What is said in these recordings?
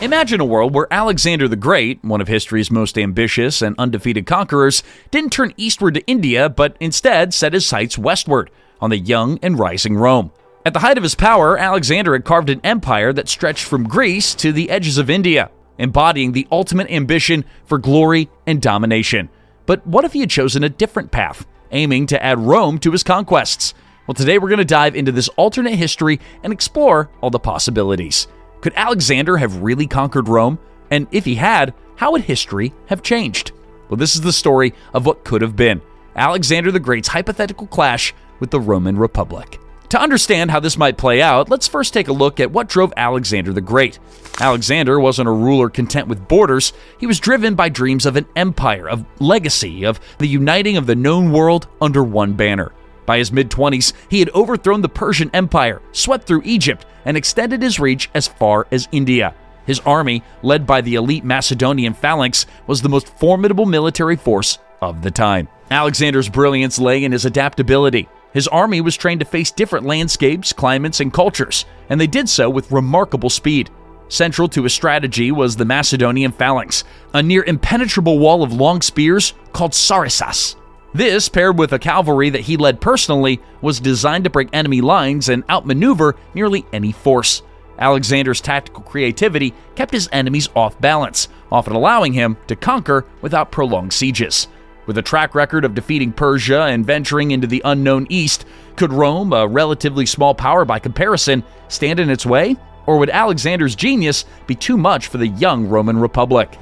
Imagine a world where Alexander the Great, one of history's most ambitious and undefeated conquerors, didn't turn eastward to India, but instead set his sights westward, on the young and rising Rome. At the height of his power, Alexander had carved an empire that stretched from Greece to the edges of India, embodying the ultimate ambition for glory and domination. But what if he had chosen a different path, aiming to add Rome to his conquests? Well, today we're going to dive into this alternate history and explore all the possibilities. Could Alexander have really conquered Rome? And if he had, how would history have changed? Well, this is the story of what could have been Alexander the Great's hypothetical clash with the Roman Republic. To understand how this might play out, let's first take a look at what drove Alexander the Great. Alexander wasn't a ruler content with borders. He was driven by dreams of an empire, of legacy, of the uniting of the known world under one banner. By his mid-20s, he had overthrown the Persian Empire, swept through Egypt, and extended his reach as far as India. His army, led by the elite Macedonian phalanx, was the most formidable military force of the time. Alexander's brilliance lay in his adaptability. His army was trained to face different landscapes, climates, and cultures, and they did so with remarkable speed. Central to his strategy was the Macedonian phalanx, a near impenetrable wall of long spears called sarissas. This, paired with a cavalry that he led personally, was designed to break enemy lines and outmaneuver nearly any force. Alexander's tactical creativity kept his enemies off balance, often allowing him to conquer without prolonged sieges. With a track record of defeating Persia and venturing into the unknown East, could Rome, a relatively small power by comparison, stand in its way? Or would Alexander's genius be too much for the young Roman Republic?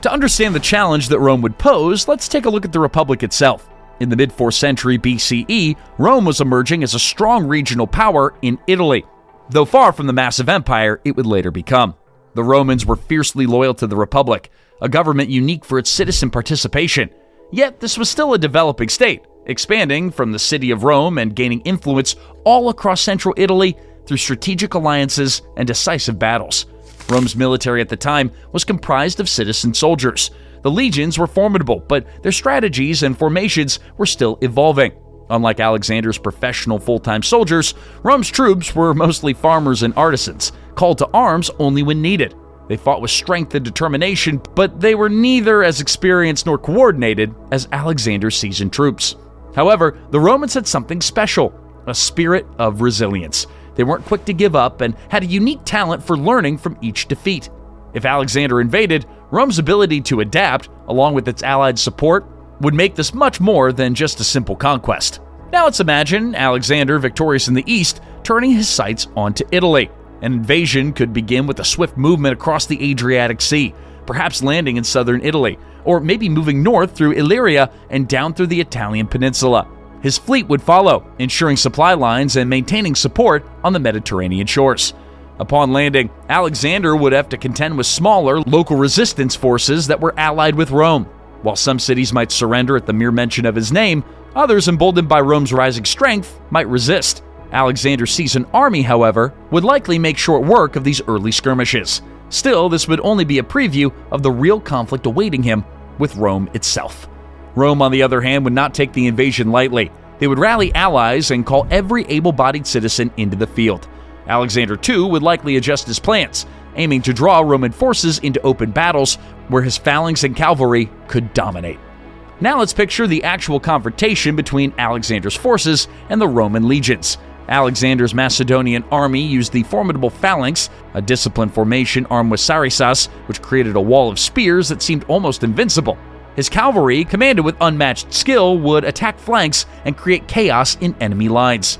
To understand the challenge that Rome would pose, let's take a look at the Republic itself. In the mid-4th century BCE, Rome was emerging as a strong regional power in Italy, though far from the massive empire it would later become. The Romans were fiercely loyal to the Republic, a government unique for its citizen participation. Yet this was still a developing state, expanding from the city of Rome and gaining influence all across central Italy through strategic alliances and decisive battles. Rome's military at the time was comprised of citizen soldiers. The legions were formidable, but their strategies and formations were still evolving. Unlike Alexander's professional full-time soldiers, Rome's troops were mostly farmers and artisans, called to arms only when needed. They fought with strength and determination, but they were neither as experienced nor coordinated as Alexander's seasoned troops. However, the Romans had something special, a spirit of resilience. They weren't quick to give up and had a unique talent for learning from each defeat. If Alexander invaded, Rome's ability to adapt, along with its allied support, would make this much more than just a simple conquest. Now let's imagine Alexander, victorious in the east, turning his sights onto Italy. An invasion could begin with a swift movement across the Adriatic Sea, perhaps landing in southern Italy, or maybe moving north through Illyria and down through the Italian peninsula. His fleet would follow, ensuring supply lines and maintaining support on the Mediterranean shores. Upon landing, Alexander would have to contend with smaller, local resistance forces that were allied with Rome. While some cities might surrender at the mere mention of his name, others, emboldened by Rome's rising strength, might resist. Alexander's seasoned army, however, would likely make short work of these early skirmishes. Still, this would only be a preview of the real conflict awaiting him with Rome itself. Rome, on the other hand, would not take the invasion lightly. They would rally allies and call every able-bodied citizen into the field. Alexander, too, would likely adjust his plans, aiming to draw Roman forces into open battles where his phalanx and cavalry could dominate. Now let's picture the actual confrontation between Alexander's forces and the Roman legions. Alexander's Macedonian army used the formidable phalanx, a disciplined formation armed with sarissas, which created a wall of spears that seemed almost invincible. His cavalry, commanded with unmatched skill, would attack flanks and create chaos in enemy lines.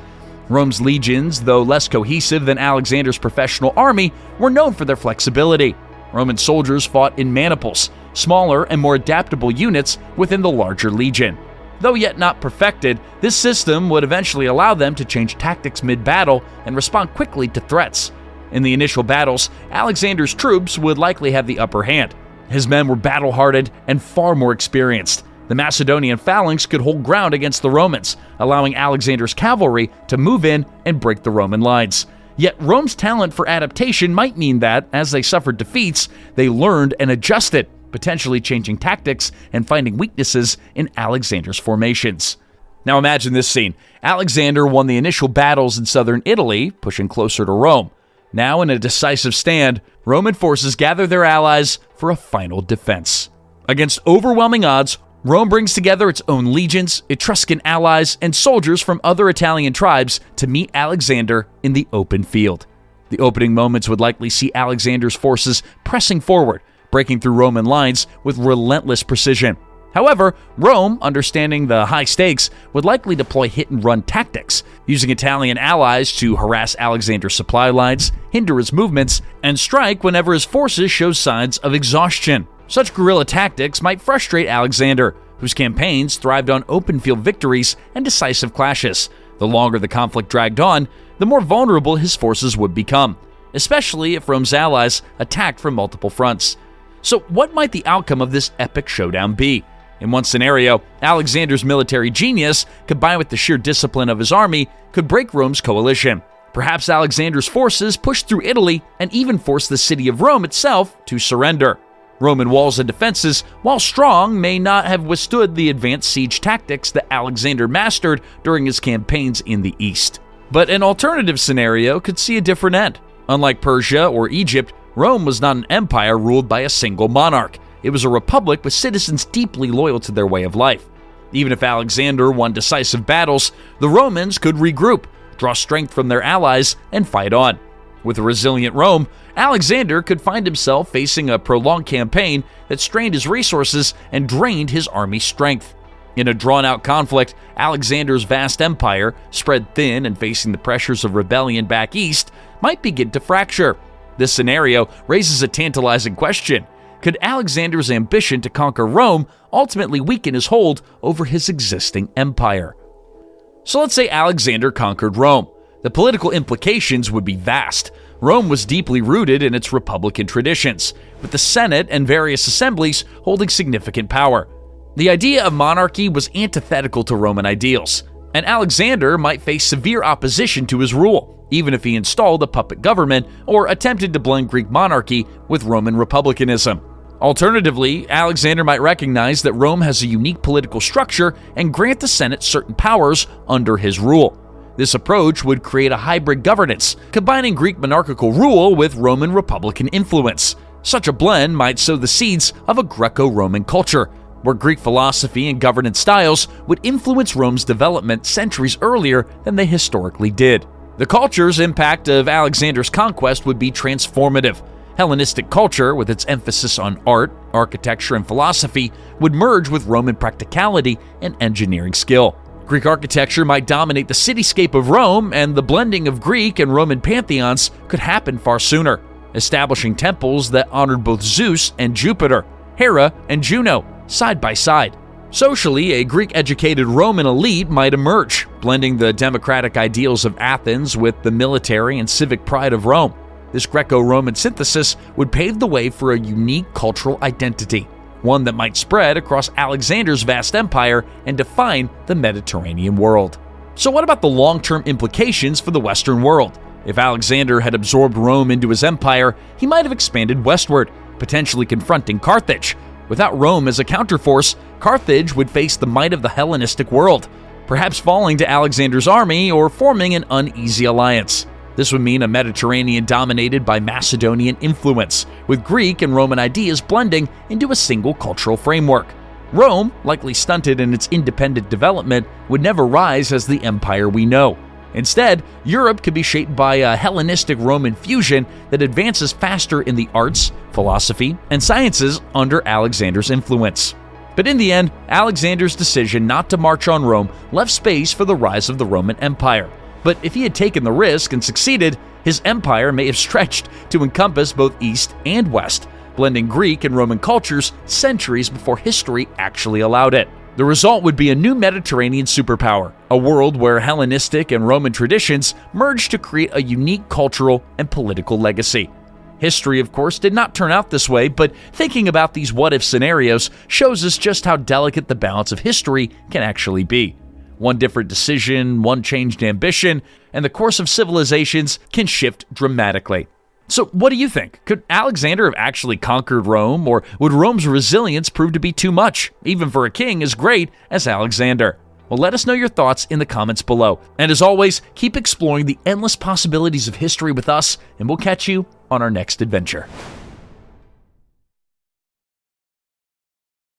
Rome's legions, though less cohesive than Alexander's professional army, were known for their flexibility. Roman soldiers fought in maniples, smaller and more adaptable units within the larger legion. Though yet not perfected, this system would eventually allow them to change tactics mid-battle and respond quickly to threats. In the initial battles, Alexander's troops would likely have the upper hand. His men were battle-hardened and far more experienced. The Macedonian phalanx could hold ground against the Romans, allowing Alexander's cavalry to move in and break the Roman lines. Yet Rome's talent for adaptation might mean that, as they suffered defeats, they learned and adjusted, potentially changing tactics and finding weaknesses in Alexander's formations. Now imagine this scene. Alexander won the initial battles in southern Italy, pushing closer to Rome. Now, in a decisive stand, Roman forces gather their allies for a final defense. Against overwhelming odds, Rome brings together its own legions, Etruscan allies, and soldiers from other Italian tribes to meet Alexander in the open field. The opening moments would likely see Alexander's forces pressing forward, breaking through Roman lines with relentless precision. However, Rome, understanding the high stakes, would likely deploy hit-and-run tactics, using Italian allies to harass Alexander's supply lines, hinder his movements, and strike whenever his forces show signs of exhaustion. Such guerrilla tactics might frustrate Alexander, whose campaigns thrived on open-field victories and decisive clashes. The longer the conflict dragged on, the more vulnerable his forces would become, especially if Rome's allies attacked from multiple fronts. So what might the outcome of this epic showdown be? In one scenario, Alexander's military genius, combined with the sheer discipline of his army, could break Rome's coalition. Perhaps Alexander's forces pushed through Italy and even forced the city of Rome itself to surrender. Roman walls and defenses, while strong, may not have withstood the advanced siege tactics that Alexander mastered during his campaigns in the east. But an alternative scenario could see a different end. Unlike Persia or Egypt, Rome was not an empire ruled by a single monarch. It was a republic with citizens deeply loyal to their way of life. Even if Alexander won decisive battles, the Romans could regroup, draw strength from their allies, and fight on. With a resilient Rome, Alexander could find himself facing a prolonged campaign that strained his resources and drained his army's strength. In a drawn-out conflict, Alexander's vast empire, spread thin and facing the pressures of rebellion back east, might begin to fracture. This scenario raises a tantalizing question. Could Alexander's ambition to conquer Rome ultimately weaken his hold over his existing empire? So let's say Alexander conquered Rome. The political implications would be vast. Rome was deeply rooted in its republican traditions, with the Senate and various assemblies holding significant power. The idea of monarchy was antithetical to Roman ideals, and Alexander might face severe opposition to his rule, even if he installed a puppet government or attempted to blend Greek monarchy with Roman republicanism. Alternatively, Alexander might recognize that Rome has a unique political structure and grant the Senate certain powers under his rule. This approach would create a hybrid governance, combining Greek monarchical rule with Roman republican influence. Such a blend might sow the seeds of a Greco-Roman culture, where Greek philosophy and governance styles would influence Rome's development centuries earlier than they historically did. The culture's impact of Alexander's conquest would be transformative. Hellenistic culture, with its emphasis on art, architecture, and philosophy, would merge with Roman practicality and engineering skill. Greek architecture might dominate the cityscape of Rome, and the blending of Greek and Roman pantheons could happen far sooner, establishing temples that honored both Zeus and Jupiter, Hera and Juno, side by side. Socially, a Greek-educated Roman elite might emerge, blending the democratic ideals of Athens with the military and civic pride of Rome. This Greco-Roman synthesis would pave the way for a unique cultural identity, one that might spread across Alexander's vast empire and define the Mediterranean world. So what about the long-term implications for the Western world? If Alexander had absorbed Rome into his empire, he might have expanded westward, potentially confronting Carthage. Without Rome as a counterforce, Carthage would face the might of the Hellenistic world, perhaps falling to Alexander's army or forming an uneasy alliance. This would mean a Mediterranean dominated by Macedonian influence, with Greek and Roman ideas blending into a single cultural framework. Rome, likely stunted in its independent development, would never rise as the empire we know. Instead, Europe could be shaped by a Hellenistic Roman fusion that advances faster in the arts, philosophy, and sciences under Alexander's influence. But in the end, Alexander's decision not to march on Rome left space for the rise of the Roman Empire. But if he had taken the risk and succeeded, his empire may have stretched to encompass both East and West, blending Greek and Roman cultures centuries before history actually allowed it. The result would be a new Mediterranean superpower, a world where Hellenistic and Roman traditions merged to create a unique cultural and political legacy. History, of course, did not turn out this way, but thinking about these what-if scenarios shows us just how delicate the balance of history can actually be. One different decision, one changed ambition, and the course of civilizations can shift dramatically. So what do you think? Could Alexander have actually conquered Rome, or would Rome's resilience prove to be too much, even for a king as great as Alexander? Well, let us know your thoughts in the comments below. And as always, keep exploring the endless possibilities of history with us, and we'll catch you on our next adventure.